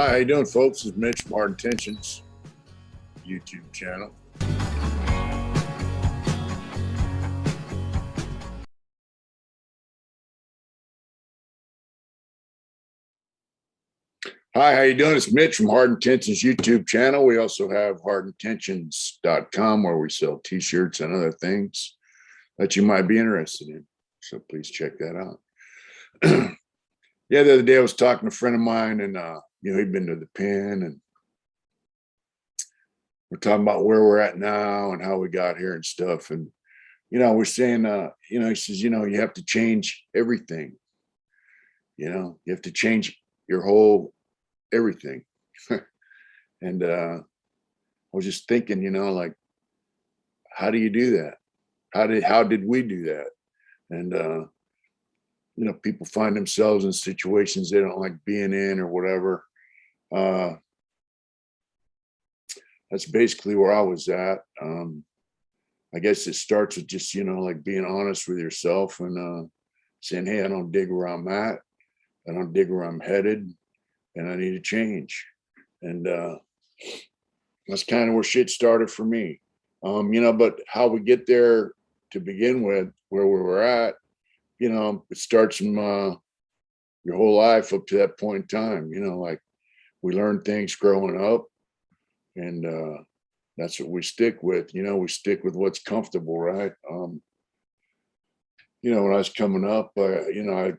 Hi, how you doing, folks? This is Mitch from Hard Intentions YouTube channel. Hi, how you doing? It's Mitch from Hard Intentions YouTube channel. We also have HARDINTENTIONS.com where we sell T-shirts and other things that you might be interested in. So please check that out. Yeah, the other day I was talking to a friend of mine, and he'd been to the pen, and we're talking about where we're at now and how we got here and stuff. And we're saying, he says, you have to change everything. You have to change your whole everything. And I was just thinking, like, how do you do that? How did we do that? And people find themselves in situations they don't like being in or whatever. That's basically where I was at. I guess it starts with just, like being honest with yourself and saying, hey, I don't dig where I'm at. I don't dig where I'm headed, and I need to change. And that's kind of where shit started for me. But how we get there to begin with, where we were at, it starts from your whole life up to that point in time. Like we learn things growing up, and that's what we stick with. We stick with what's comfortable, right? When I was coming up, I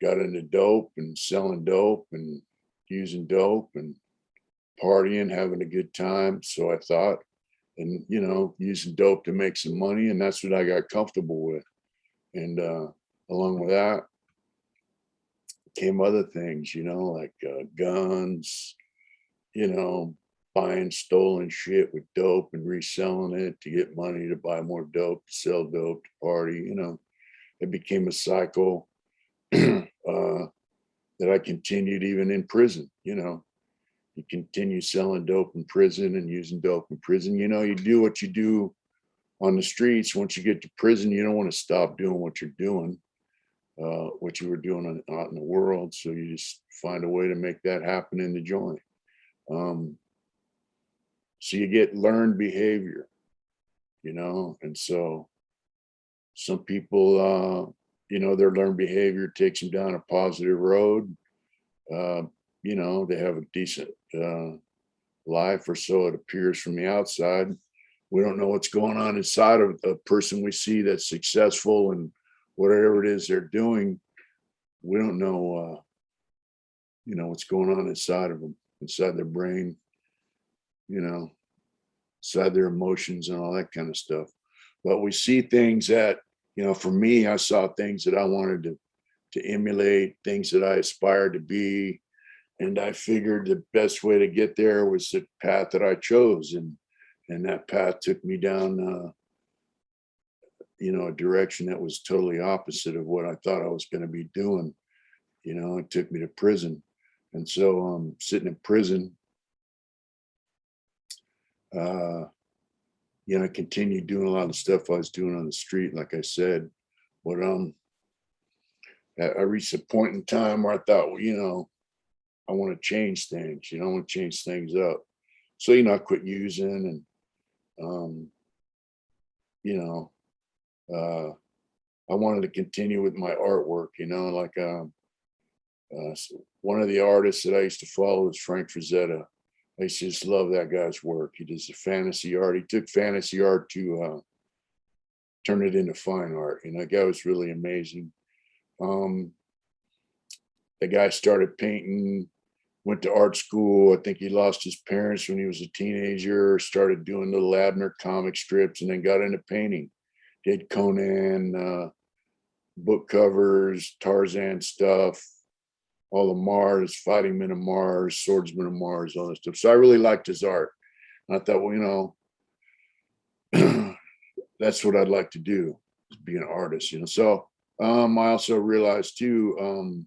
got into dope and selling dope and using dope and partying, having a good time. So I thought, and using dope to make some money, and that's what I got comfortable with. And along with that came other things, like guns, buying stolen shit with dope and reselling it to get money to buy more dope, to sell dope, to party. It became a cycle that I continued even in prison. You continue selling dope in prison and using dope in prison. You do what you do on the streets. Once you get to prison, you don't want to stop doing what you're doing, what you were doing out in the world. So you just find a way to make that happen in the joint. So you get learned behavior, and so some people, their learned behavior takes them down a positive road. They have a decent life, or so it appears from the outside. We don't know what's going on inside of a person we see that's successful and whatever it is they're doing. We don't know, what's going on inside of them, inside their brain, inside their emotions and all that kind of stuff. But we see things that, for me, I saw things that I wanted to emulate, things that I aspired to be. And I figured the best way to get there was the path that I chose. And that path took me down, a direction that was totally opposite of what I thought I was going to be doing. It took me to prison. And so sitting in prison, I continued doing a lot of stuff I was doing on the street, like I said. But I reached a point in time where I thought, well, I want to change things, I want to change things up. So, I quit using, and, I wanted to continue with my artwork, like one of the artists that I used to follow was Frank Frazetta. I used to just love that guy's work. He does the fantasy art. He took fantasy art to turn it into fine art. That guy was really amazing. The guy started painting, went to art school. I think he lost his parents when he was a teenager, started doing little Abner comic strips, and then got into painting. Did Conan, book covers, Tarzan stuff, all the Mars, Fighting Men of Mars, Swordsmen of Mars, all that stuff. So I really liked his art. And I thought, well, that's what I'd like to do, is be an artist, So I also realized too,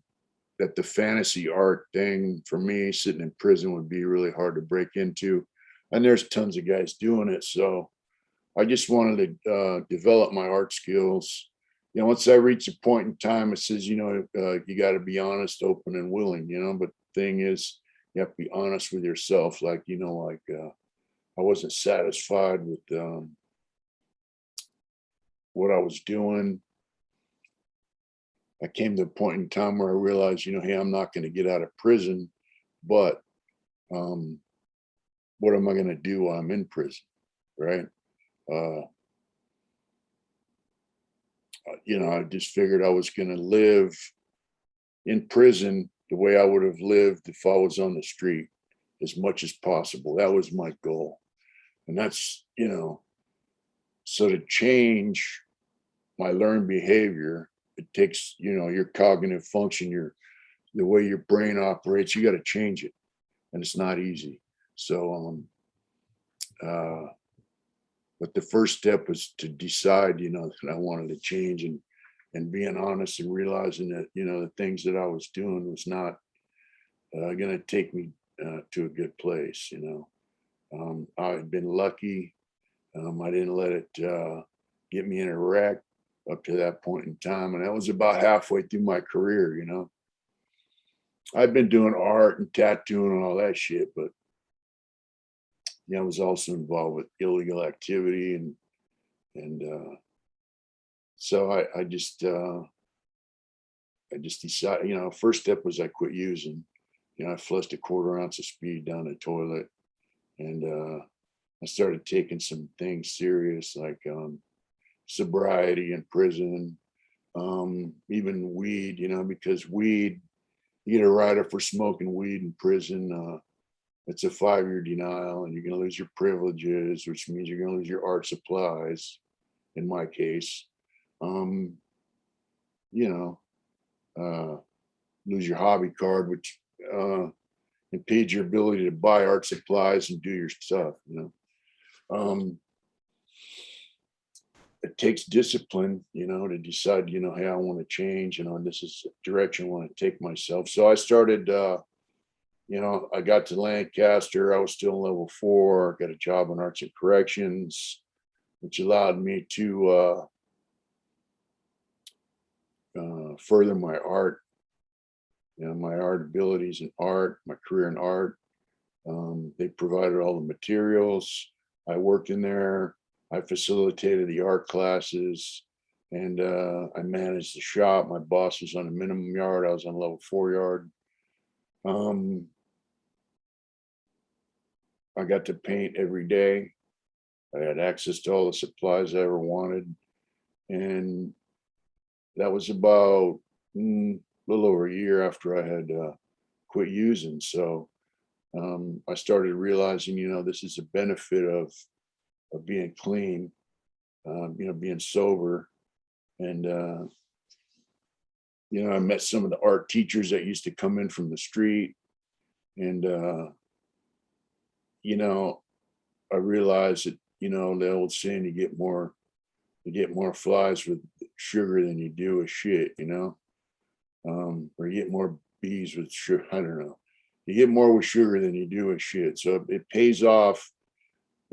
that the fantasy art thing for me, sitting in prison, would be really hard to break into. And there's tons of guys doing it. So I just wanted to develop my art skills. Once I reach a point in time, it says, you got to be honest, open, and willing, but the thing is, You have to be honest with yourself. Like, I wasn't satisfied with what I was doing. I came to a point in time where I realized, hey, I'm not going to get out of prison, but um, what am I going to do while I'm in prison, right? Uh, I just figured I was going to live in prison the way I would have lived if I was on the street as much as possible. That was my goal. And that's, so to change my learned behavior, it takes, your cognitive function, the way your brain operates, you got to change it. And it's not easy. So, but the first step was to decide, that I wanted to change, and being honest and realizing that, the things that I was doing was not going to take me to a good place. I had been lucky. I didn't let it get me in a wreck up to that point in time. And that was about halfway through my career. I've been doing art and tattooing and all that shit, but I was also involved with illegal activity, and so I just decided, first step was I quit using. I flushed a quarter ounce of speed down the toilet, and I started taking some things serious, like sobriety in prison, even weed, because weed, you get a write-up for smoking weed in prison. It's a 5-year denial, and you're going to lose your privileges, which means you're going to lose your art supplies. In my case, um, lose your hobby card, which impedes your ability to buy art supplies and do your stuff. It takes discipline, to decide, hey, I want to change, this is the direction I want to take myself. So I started, I got to Lancaster. I was still in level 4, got a job in arts and corrections, which allowed me to further my art, my art abilities in art, my career in art. They provided all the materials. I worked in there. I facilitated the art classes, and I managed the shop. My boss was on a minimum yard. I was on level 4 yard. I got to paint every day. I had access to all the supplies I ever wanted. And that was about a little over a year after I had quit using. So I started realizing, this is a benefit of being clean, being sober. And, I met some of the art teachers that used to come in from the street. And, I realized that, the old saying, you get more flies with sugar than you do with shit, or you get more bees with sugar. I don't know. You get more with sugar than you do with shit. So it pays off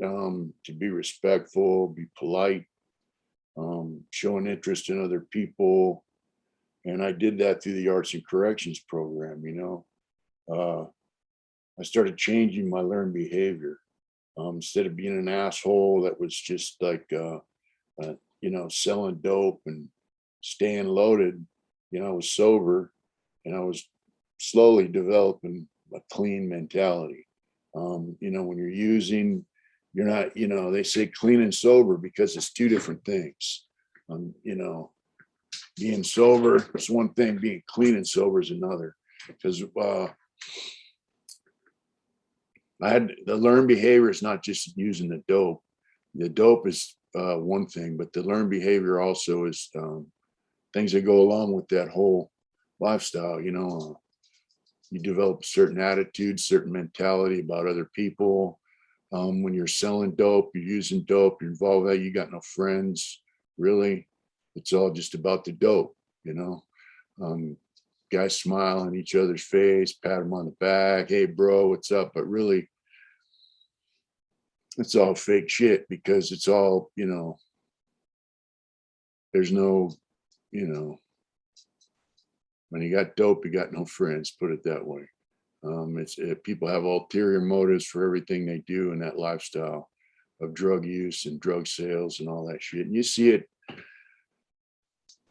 to be respectful, be polite, showing interest in other people. And I did that through the arts and corrections program. I started changing my learned behavior. Instead of being an asshole that was just like, selling dope and staying loaded, I was sober, and I was slowly developing a clean mentality. When you're using, you're not, they say clean and sober because it's two different things. Being sober is one thing, being clean and sober is another. Because I had the learned behavior is not just using the dope. The dope is one thing, but the learned behavior also is things that go along with that whole lifestyle. You develop certain attitudes, certain mentality about other people. When you're selling dope, you're using dope, you're involved with that, you got no friends, really. It's all just about the dope, guys smile in each other's face, pat them on the back, hey bro, what's up? But really, it's all fake shit, because it's all, there's no, when you got dope, you got no friends, put it that way. People have ulterior motives for everything they do in that lifestyle of drug use and drug sales and all that shit. And you see it,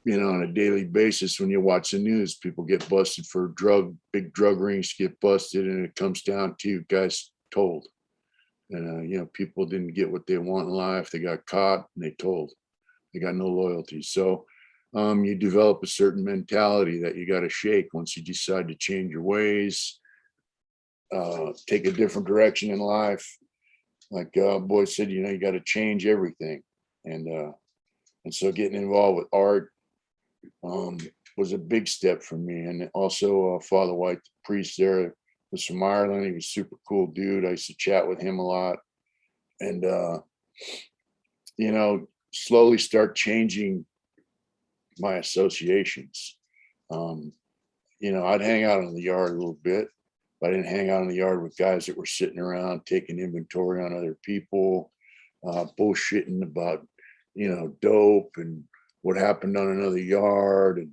on a daily basis when you watch the news. People get busted for big drug rings get busted, and it comes down to guys told. And people didn't get what they want in life. They got caught and they told. They got no loyalty. So you develop a certain mentality that you got to shake once you decide to change your ways, take a different direction in life. Like Boy said, you got to change everything. And so getting involved with art was a big step for me. And also Father White, the priest there, was from Ireland. He was a super cool dude. I used to chat with him a lot. And, slowly start changing my associations. I'd hang out in the yard a little bit, but I didn't hang out in the yard with guys that were sitting around taking inventory on other people, bullshitting about, dope and what happened on another yard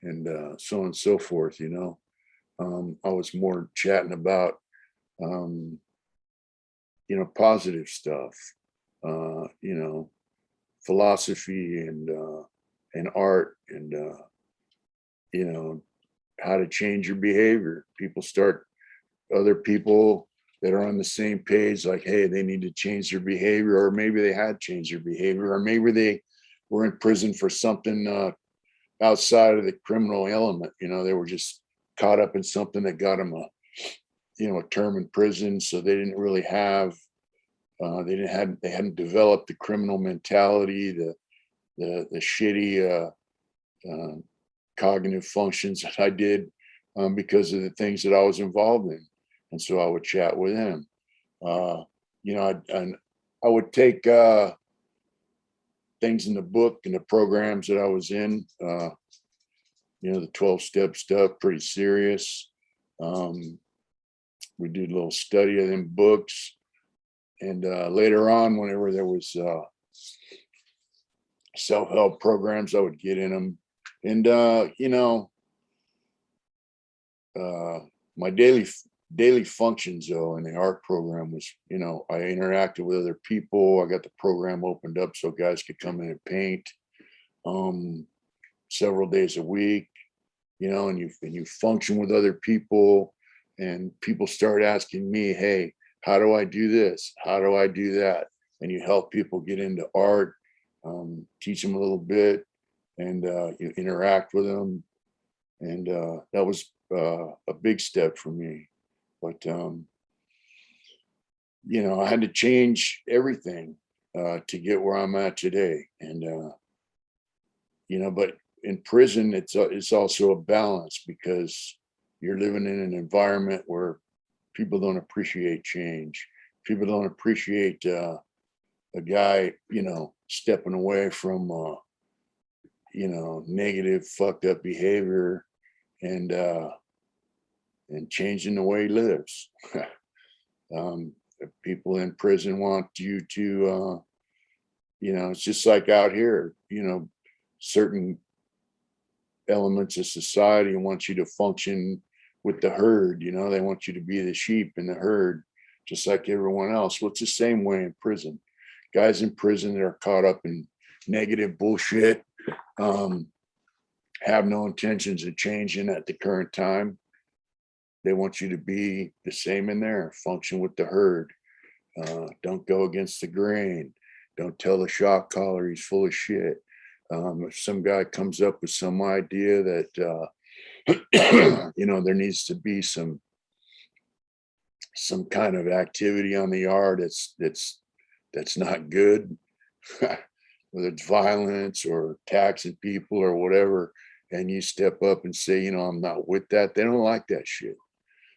and so on and so forth. I was more chatting about, positive stuff, philosophy and art and, how to change your behavior. Other people that are on the same page, like, hey, they need to change their behavior, or maybe they had changed their behavior, or maybe they were in prison for something outside of the criminal element. They were just caught up in something that got them a term in prison. So they didn't really have, they hadn't developed the criminal mentality, the shitty cognitive functions that I did because of the things that I was involved in. And so I would chat with him. I would take things in the book and the programs that I was in, the 12-step stuff, pretty serious. We did a little study of them books. And later on, whenever there was self-help programs, I would get in them. And, my daily functions though in the art program was, I interacted with other people. I got the program opened up so guys could come in and paint several days a week, and you function with other people, and people start asking me, hey, how do I do this? How do I do that? And you help people get into art, teach them a little bit, and you interact with them. And that was a big step for me. But, I had to change everything to get where I'm at today. And, but in prison, it's also a balance, because you're living in an environment where people don't appreciate change. People don't appreciate a guy, stepping away from, negative, fucked up behavior and changing the way he lives. People in prison want you to, it's just like out here, certain elements of society want you to function with the herd. They want you to be the sheep in the herd, just like everyone else. Well, it's the same way in prison. Guys in prison that are caught up in negative bullshit, have no intentions of changing at the current time. They want you to be the same in there, function with the herd. Don't go against the grain. Don't tell the shot caller he's full of shit. If some guy comes up with some idea that, there needs to be some kind of activity on the yard that's not good, whether it's violence or taxing people or whatever, and you step up and say, I'm not with that, they don't like that shit.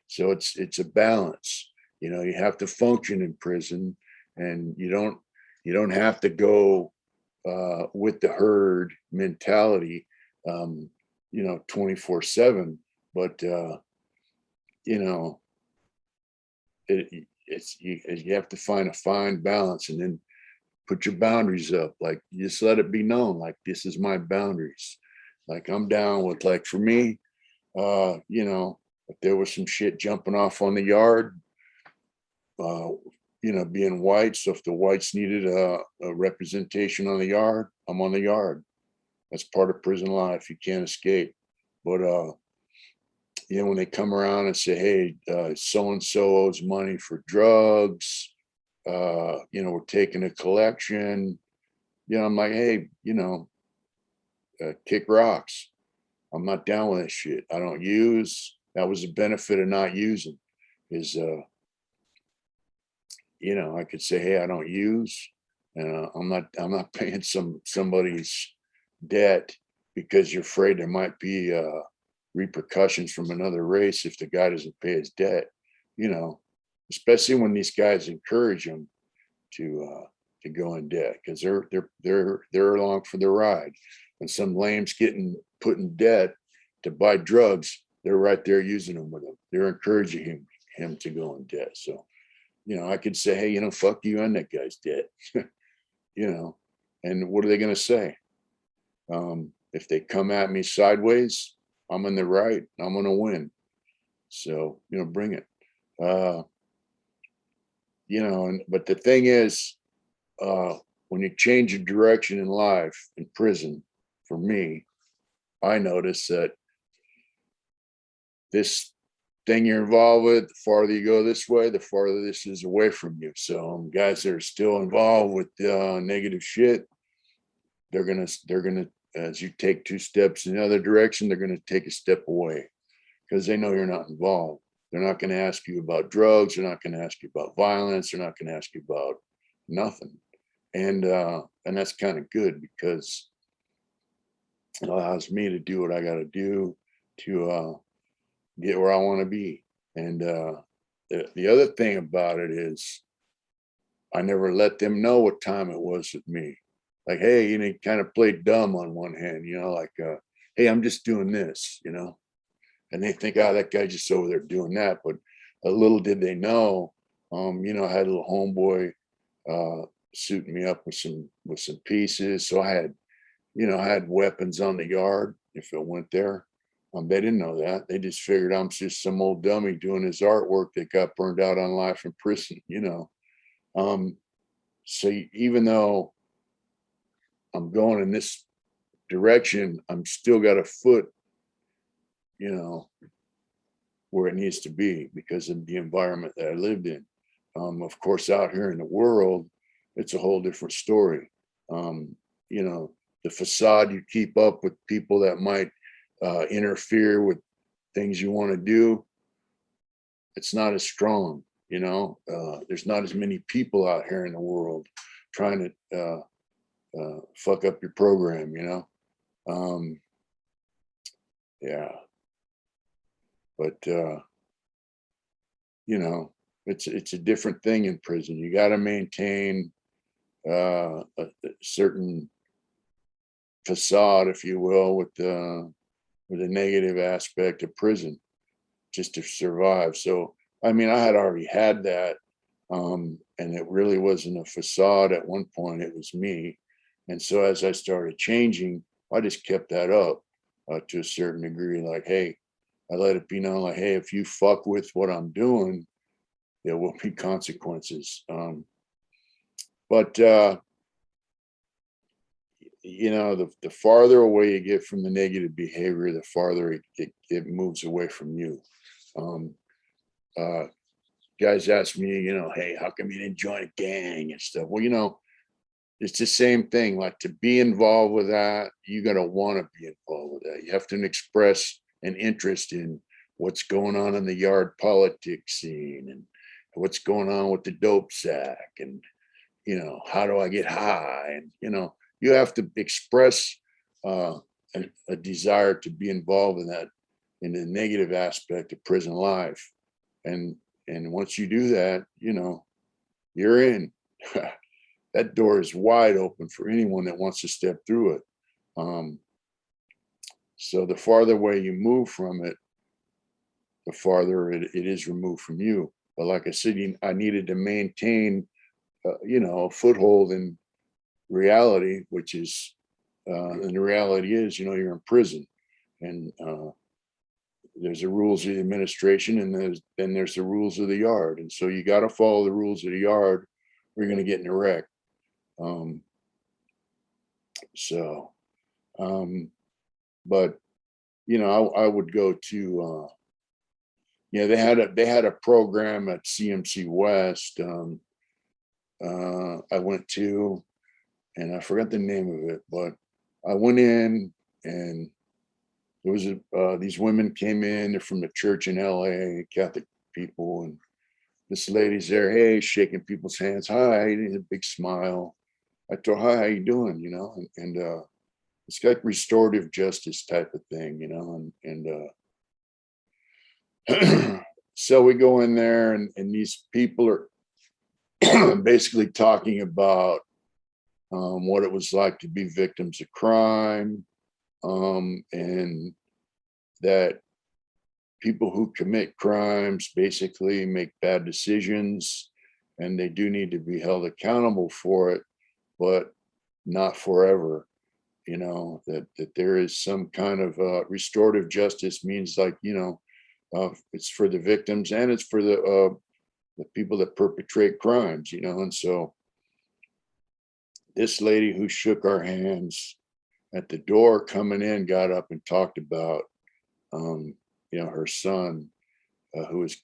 So it's a balance. You have to function in prison, and you don't have to go with the herd mentality, 24/7. But you have to find a fine balance, and then put your boundaries up. Like, just let it be known, like, this is my boundaries. Like, I'm down with, like, for me, If there was some shit jumping off on the yard, being white. So if the whites needed a representation on the yard, I'm on the yard. That's part of prison life. You can't escape. But when they come around and say, hey, so and so owes money for drugs, we're taking a collection. I'm like, hey, kick rocks. I'm not down with that shit. I don't use. That was the benefit of not using is, I could say, hey, I don't use, and I'm not paying somebody's debt because you're afraid there might be repercussions from another race if the guy doesn't pay his debt. Especially when these guys encourage them to go in debt because they're along for the ride. When some lame's getting put in debt to buy drugs, they're right there using them with them. They're encouraging him to go in debt. So, I could say, hey, fuck you and that guy's debt, and what are they going to say? If they come at me sideways, I'm in the right, I'm going to win. So, bring it. But the thing is, when you change your direction in life, in prison, for me, I noticed that this thing you're involved with, the farther you go this way, the farther this is away from you. So guys that are still involved with negative shit, they're gonna, as you take 2 steps in the other direction, they're gonna take a step away because they know you're not involved. They're not going to ask you about drugs. They're not going to ask you about violence. They're not going to ask you about nothing. And that's kind of good because it allows me to do what I got to do to get where I want to be. And the other thing about it is I never let them know what time it was with me. Like, hey, you kind of played dumb on one hand, like, hey, I'm just doing this, and they think, oh, that guy just over there doing that. But a little did they know, I had a little homeboy suiting me up with some pieces. So I had weapons on the yard if it went there. They didn't know that. They just figured I'm just some old dummy doing his artwork that got burned out on life in prison, So even though I'm going in this direction, I'm still got a foot, where it needs to be because of the environment that I lived in. Of course, out here in the world, it's a whole different story. The facade you keep up with people that might interfere with things you want to do, it's not as strong. There's not as many people out here in the world trying to fuck up your program. Yeah, but it's a different thing in prison. You got to maintain a certain facade, if you will, with the negative aspect of prison, just to survive. So, I had already had that, and it really wasn't a facade at one point. It was me, and so as I started changing, I just kept that up to a certain degree. Like, hey, I let it be known, like, hey, if you fuck with what I'm doing, there will be consequences. But the farther away you get from the negative behavior, the farther it moves away from you. Guys ask me, hey, how come you didn't join a gang and stuff? Well, it's the same thing. Like, to be involved with that, you got to want to be involved with that. You have to express an interest in what's going on in the yard politics scene and what's going on with the dope sack and, how do I get high? And, you have to express a desire to be involved in that, in the negative aspect of prison life. And once you do that, you're in. That door is wide open for anyone that wants to step through it. So the farther away you move from it, the farther it is removed from you. But like I said, I needed to maintain, a foothold in reality, which is, and the reality is, you're in prison, and there's the rules of the administration, and there's the rules of the yard. And so you got to follow the rules of the yard, or you're going to get in a wreck. Um, so, but I would go to, they had a program at CMC West. I went to, and I forgot the name of it, but I went in, and there was these women came in. They're from the church in LA, Catholic people, and this lady's there, hey, shaking people's hands, hi, and a big smile. I told her, hi, how you doing? And it's like restorative justice type of thing, and so we go in there, and these people are basically talking about what it was like to be victims of crime, and that people who commit crimes basically make bad decisions, and they do need to be held accountable for it, but not forever. That there is some kind of restorative justice, means like, it's for the victims, and it's for the people that perpetrate crimes, and so this lady who shook our hands at the door coming in got up and talked about her son, who was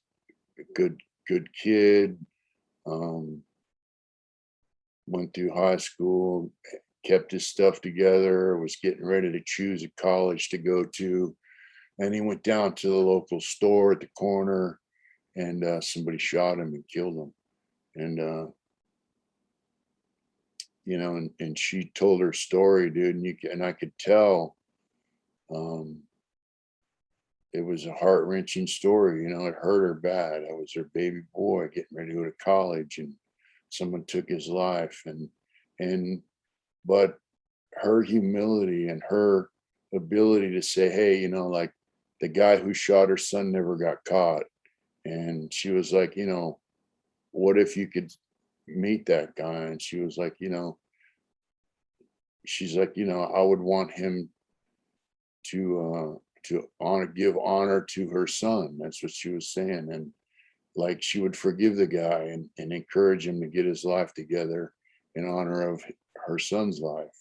a good kid, went through high school, kept his stuff together, was getting ready to choose a college to go to, and he went down to the local store at the corner, and somebody shot him and killed him. And and she told her story, dude, and I could tell it was a heart-wrenching story. It hurt her bad. I was her baby boy getting ready to go to college, and someone took his life. But her humility and her ability to say, hey, like, the guy who shot her son never got caught. And she was like, what if you could meet that guy? And she was like, she's like, I would want him to give honor to her son. That's what she was saying. And like, she would forgive the guy and encourage him to get his life together in honor of her son's life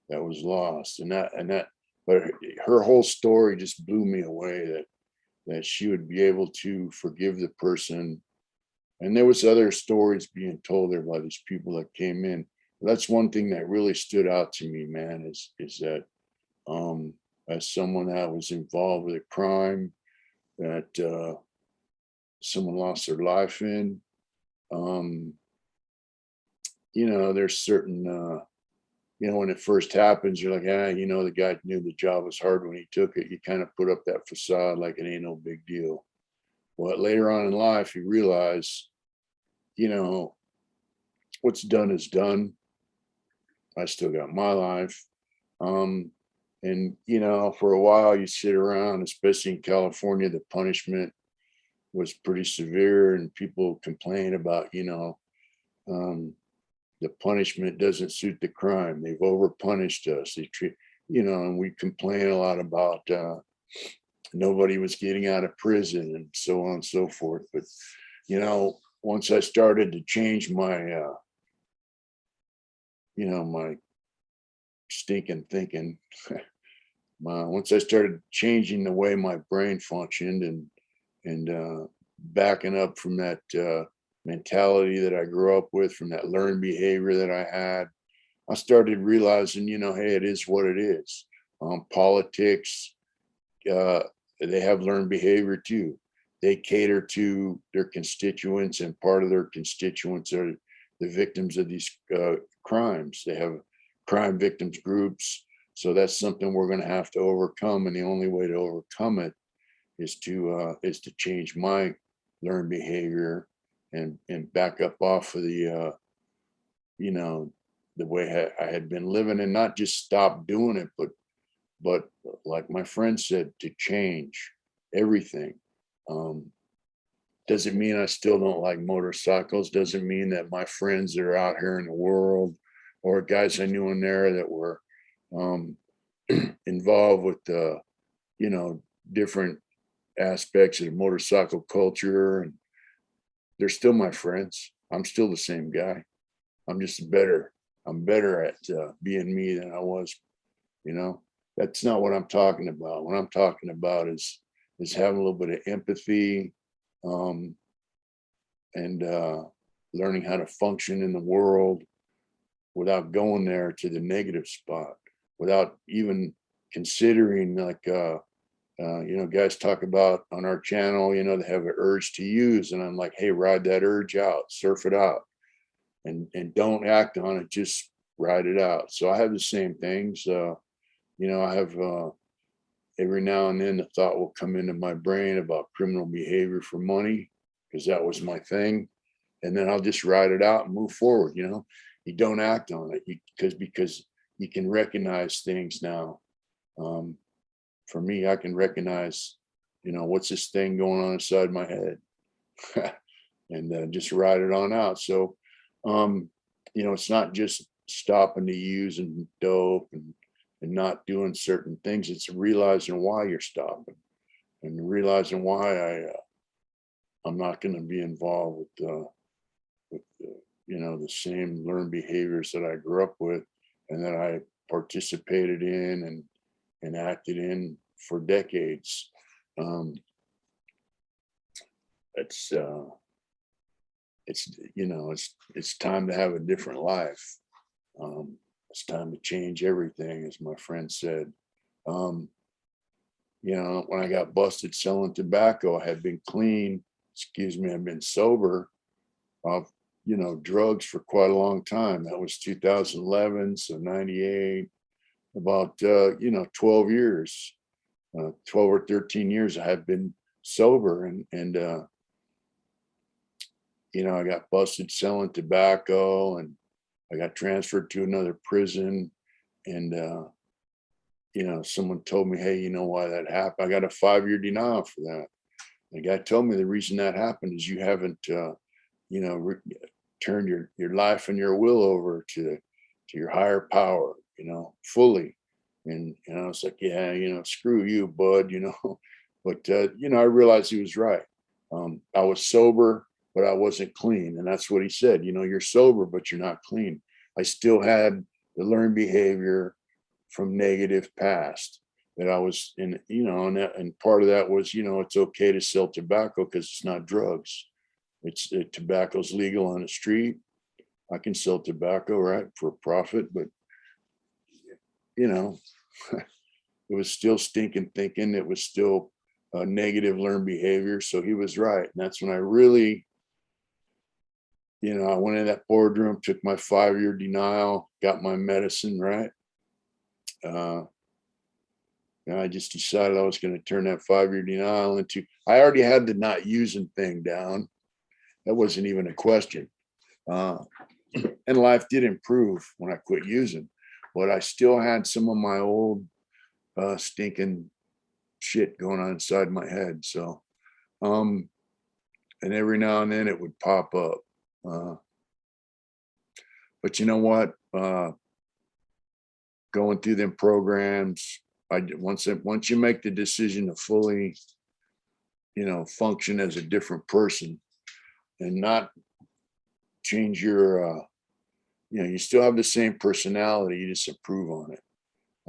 that was lost. But her whole story just blew me away, that she would be able to forgive the person. And there was other stories being told there by these people that came in. That's one thing that really stood out to me, man, is that as someone that was involved with a crime that someone lost their life in, there's certain when it first happens, you're like, the guy knew the job was hard when he took it. You kind of put up that facade like it ain't no big deal. But later on in life, you realize, what's done is done. I still got my life. And for a while you sit around, especially in California, the punishment was pretty severe, and people complain about, the punishment doesn't suit the crime. They've overpunished us. They treat, and we complain a lot about nobody was getting out of prison and so on and so forth. But, once I started to change my, my stinking thinking, once I started changing the way my brain functioned and backing up from that mentality that I grew up with, from that learned behavior that I had, I started realizing, hey, it is what it is. Politics, they have learned behavior too. They cater to their constituents, and part of their constituents are the victims of these crimes. They have crime victims groups. So that's something we're going to have to overcome. And the only way to overcome it is to change my learned behavior and back up off of the, the way I had been living, and not just stop doing it, but like my friend said, to change everything. Doesn't mean I still don't like motorcycles. Doesn't mean that my friends that are out here in the world, or guys I knew in there that were involved with different aspects of the motorcycle culture, and they're still my friends. I'm still the same guy. I'm just better. I'm better at being me than I was. You know, that's not what I'm talking about. What I'm talking about is having a little bit of empathy, um, and learning how to function in the world without going there to the negative spot, without even considering like guys talk about on our channel, they have an urge to use, and I'm like, hey, ride that urge out, surf it out, and don't act on it, just ride it out. So I have the same things. I have every now and then the thought will come into my brain about criminal behavior for money, because that was my thing, and then I'll just ride it out and move forward. You don't act on it because you can recognize things now. For me, I can recognize, what's this thing going on inside my head, and just ride it on out. So, it's not just stopping to use and dope and not doing certain things. It's realizing why you're stopping, and realizing why I'm not going to be involved with the same learned behaviors that I grew up with and that I participated in and acted in for decades. It's it's time to have a different life. It's time to change everything, as my friend said. When I got busted selling tobacco, I had been clean, I've been sober of, drugs for quite a long time. That was 2011, so 98, about, 12 years, 12 or 13 years I had been sober. And I got busted selling tobacco, and I got transferred to another prison. And, someone told me, hey, you know why that happened? I got a 5-year denial for that. The guy told me the reason that happened is you haven't, turned your life and your will over to your higher power, fully. And I was like, yeah, screw you, bud, But I realized he was right. I was sober, but I wasn't clean, and that's what he said. You're sober, but you're not clean. I still had the learned behavior from negative past that I was in, and part of that was, it's okay to sell tobacco because it's not drugs. Tobacco's legal on the street. I can sell tobacco, right, for profit, but it was still stinking thinking. It was still negative learned behavior. So he was right. And that's when I really, I went in that boardroom, took my 5-year denial, got my medicine, right? And I just decided I was going to turn that 5-year denial into, I already had the not using thing down. That wasn't even a question. And life did improve when I quit using, but I still had some of my old stinking shit going on inside my head. So, and every now and then it would pop up. But you know what? Going through them programs, once you make the decision to fully, function as a different person and not change your, you still have the same personality, you just improve on it.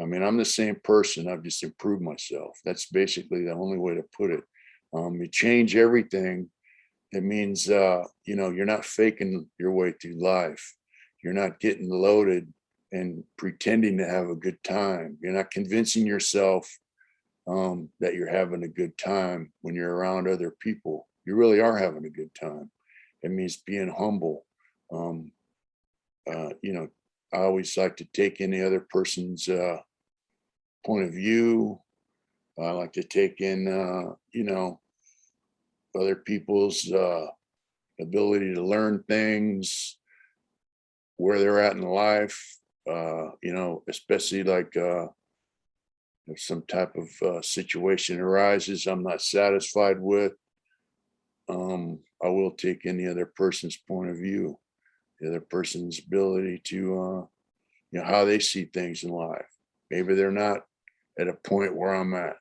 I mean, I'm the same person, I've just improved myself. That's basically the only way to put it. You change everything. It means, you're not faking your way through life. You're not getting loaded and pretending to have a good time. You're not convincing yourself that you're having a good time when you're around other people. You really are having a good time. It means being humble. I always like to take in the other person's point of view. I like to take in, other people's ability to learn things, where they're at in life, especially like if some type of situation arises I'm not satisfied with, I will take in the other person's point of view, the other person's ability to, how they see things in life. Maybe they're not at a point where I'm at,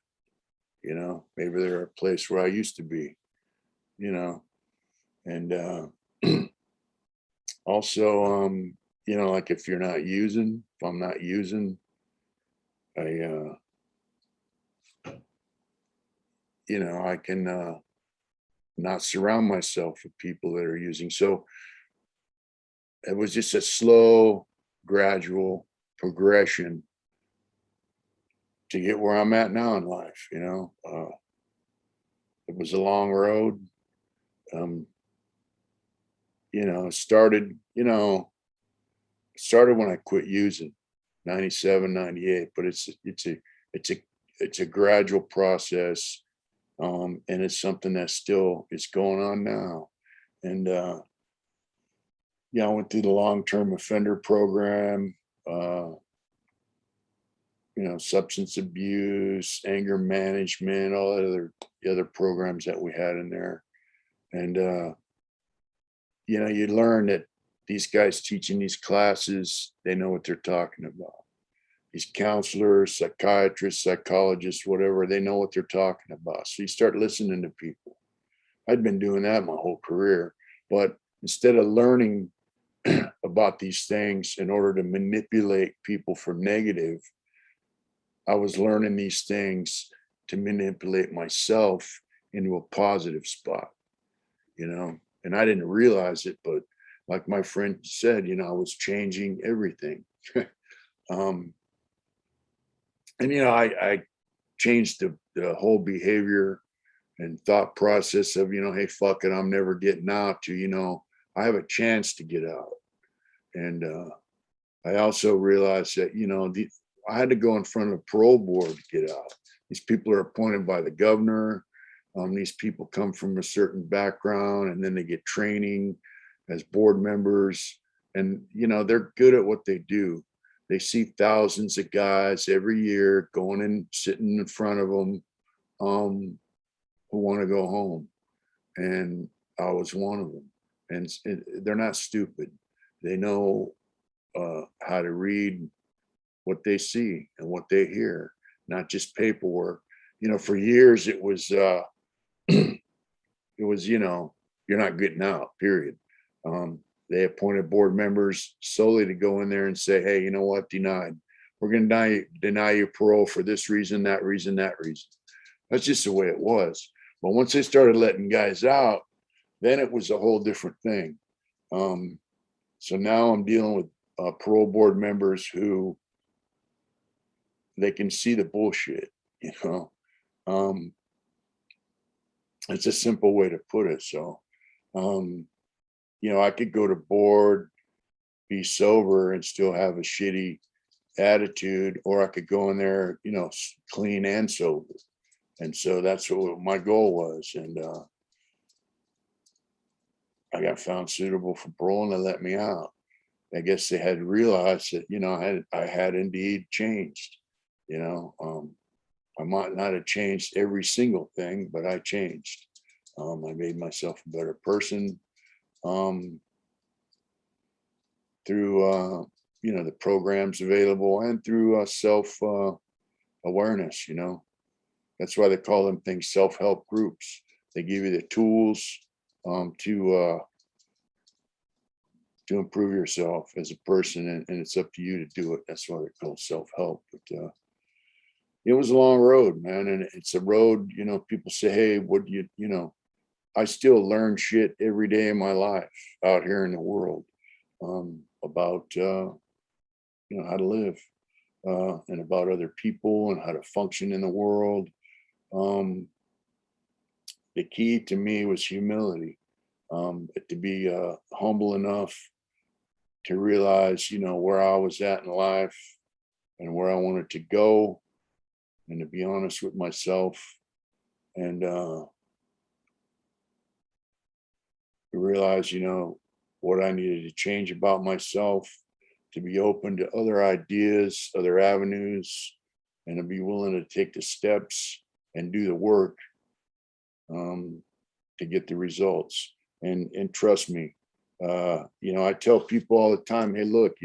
maybe they're a place where I used to be, you know, and also, like if I'm not using, I, I can not surround myself with people that are using. So it was just a slow, gradual progression to get where I'm at now in life. It was a long road. Um, it started when I quit using 97, 98, but it's a, it's a gradual process. And it's something that still is going on now. And, I went through the long-term offender program, uh, substance abuse, anger management, all the other programs that we had in there. And, you learn that these guys teaching these classes, they know what they're talking about. These counselors, psychiatrists, psychologists, whatever, they know what they're talking about. So you start listening to people. I'd been doing that my whole career, but instead of learning about these things in order to manipulate people for negative, I was learning these things to manipulate myself into a positive spot, and I didn't realize it, but like my friend said, I was changing everything. um, and, I changed the whole behavior and thought process of, hey, fuck it, I'm never getting out, to, I have a chance to get out. And I also realized that, I had to go in front of a parole board to get out. These people are appointed by the governor. These people come from a certain background, and then they get training as board members. And, they're good at what they do. They see thousands of guys every year going and sitting in front of them who want to go home. And I was one of them. And they're not stupid. They know how to read what they see and what they hear, not just paperwork. For years it was it was, you're not getting out, period. They appointed board members solely to go in there and say, hey, you know what, denied. We're going to deny you parole for this reason, that reason, that reason. That's just the way it was. But once they started letting guys out, then it was a whole different thing. So now I'm dealing with parole board members who they can see the bullshit, um, it's a simple way to put it. So, I could go to board, be sober, and still have a shitty attitude, or I could go in there, clean and sober. And so that's what my goal was. And I got found suitable for parole, and they let me out. I guess they had realized that, I had indeed changed. I might not have changed every single thing, but I changed. I made myself a better person through, the programs available, and through self awareness. That's why they call them things self-help groups. They give you the tools to improve yourself as a person, and it's up to you to do it. That's why they're called self-help. But it was a long road, man, and it's a road. People say, "Hey, what do you?" I still learn shit every day in my life out here in the world about how to live and about other people and how to function in the world. Um, the key to me was humility, to be humble enough to realize, where I was at in life and where I wanted to go, and to be honest with myself, and to realize, what I needed to change about myself, to be open to other ideas, other avenues, and to be willing to take the steps and do the work to get the results. And trust me, I tell people all the time, hey, look,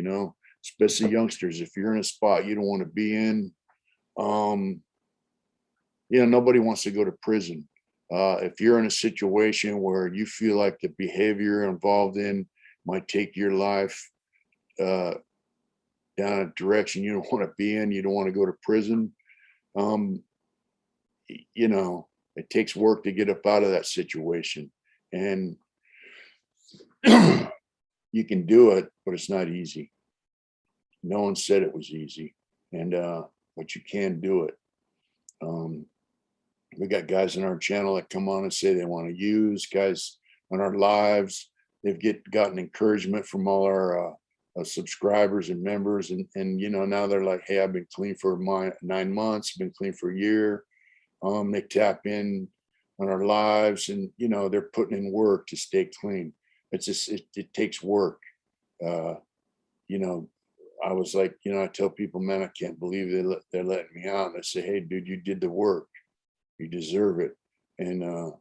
especially youngsters, if you're in a spot you don't want to be in, nobody wants to go to prison. If you're in a situation where you feel like the behavior you're involved in might take your life down a direction you don't want to be in, you don't want to go to prison. It takes work to get up out of that situation, and you can do it, but it's not easy. No one said it was easy, and but you can do it. We got guys in our channel that come on and say they want to use, guys on our lives. They've gotten encouragement from all our subscribers and members, and now they're like, hey, I've been clean for 9 months, been clean for a year. They tap in on our lives, and they're putting in work to stay clean. It's just it takes work. I was like, I tell people, man, I can't believe they're letting me out. And I say, hey, dude, you did the work. You deserve it. And,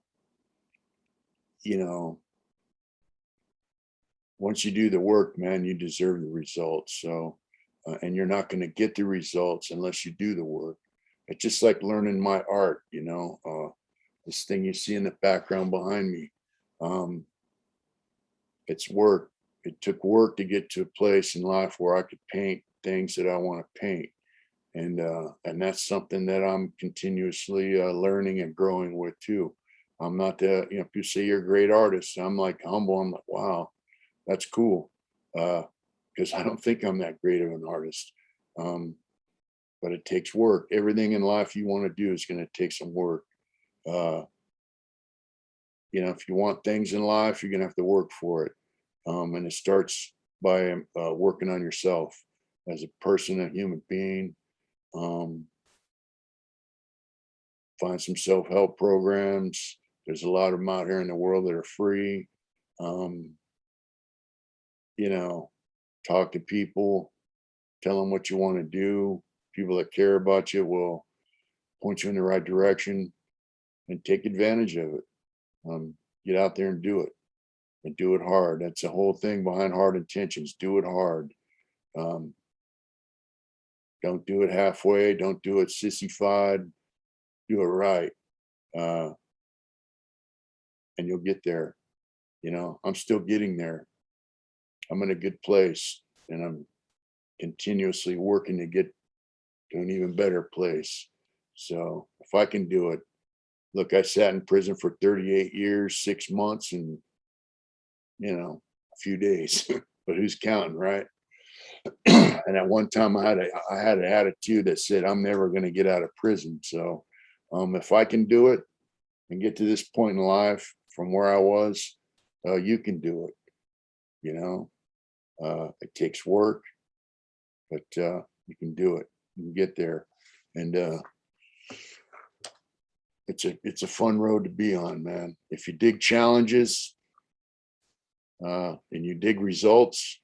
once you do the work, man, you deserve the results. So, and you're not going to get the results unless you do the work. It's just like learning my art, this thing you see in the background behind me. It's work. It took work to get to a place in life where I could paint things that I want to paint. And that's something that I'm continuously learning and growing with too. I'm not people say you're a great artist. I'm like humble. I'm like, wow, that's cool. Because I don't think I'm that great of an artist. But it takes work. Everything in life you want to do is going to take some work. If you want things in life, you're going to have to work for it. And it starts by working on yourself as a person, a human being. Find some self-help programs. There's a lot of them out here in the world that are free. Talk to people, tell them what you want to do. People that care about you will point you in the right direction, and take advantage of it. Get out there and do it. And do it hard. That's the whole thing behind Hard Intentions. Do it hard. Don't do it halfway. Don't do it sissified. Do it right. And you'll get there. I'm still getting there. I'm in a good place, and I'm continuously working to get to an even better place. So if I can do it, look, I sat in prison for 38 years, 6 months, and a few days, but who's counting, right? And at one time I had an attitude that said, I'm never going to get out of prison. So if I can do it and get to this point in life from where I was, you can do it. It takes work, but you can do it. You can get there. And it's a fun road to be on, man. If you dig challenges, and you dig results,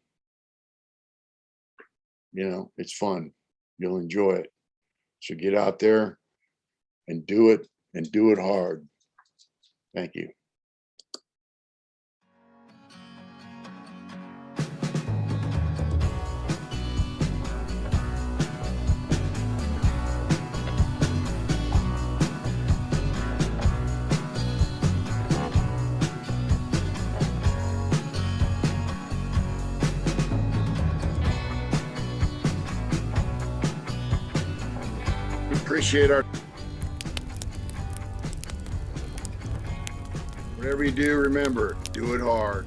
it's fun. You'll enjoy it. So get out there and do it hard. Thank you. Appreciate whatever you do, remember, do it hard.